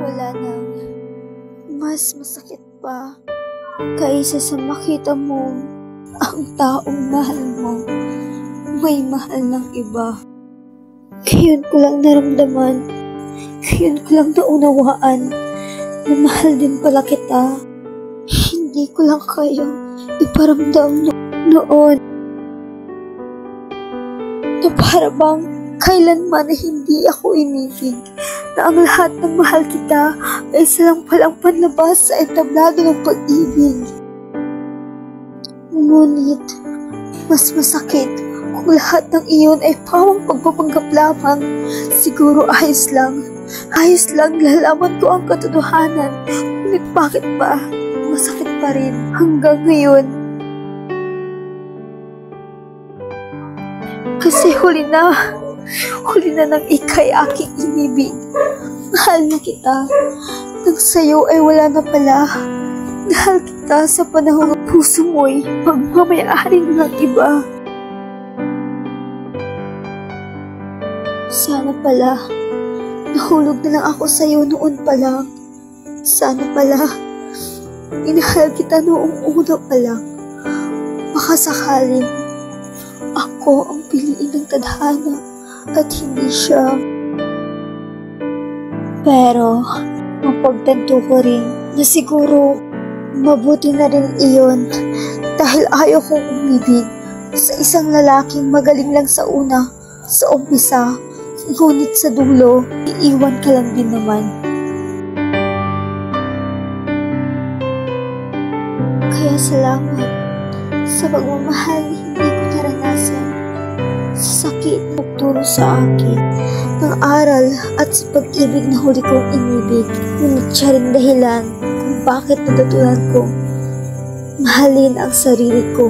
wala nang mas masakit pa kaysa sa makita mo ang taong mahal mo may mahal ng iba. Ngayon ko lang naramdaman, ngayon ko lang naunawaan na mahal din pala kita. Hindi ko lang kayang iparamdam noon na para bang kailanman na hindi ako inibig, na ang lahat ng mahal kita ay silang palang panlabas sa entablado ng pag-ibig. Ngunit, mas masakit kung lahat ng iyon ay pawang pagpapanggap lamang. Siguro ayos lang lalaman ko ang katotohanan. Ngunit bakit ba masakit pa rin hanggang ngayon? Kasi huli na nang ika'y aking inibig. Mahal na kita nang sa'yo ay wala na pala. Mahal kita sa panahon ng puso mo'y magmamayari ng iba. Sana pala nahulog na lang ako sa'yo noon pa lang. Sana pala inahal kita noong una pa lang. Baka sakaling ako ang piliin ng tadhana at hindi siya. Pero mapagtanto ko rin na siguro mabuti na rin iyon dahil ayaw kong umibig sa isang lalaking magaling lang sa umpisa, ngunit sa dulo, iiwan ka lang din naman. Kaya salamat sa pagmamahal na hindi ko naranasan, sa sakit na nagturo sa akin ng aral at sa pag-ibig na huli kong inibig. Ngunit siya rin dahilan kung bakit natutunan kong mahalin ang sarili ko.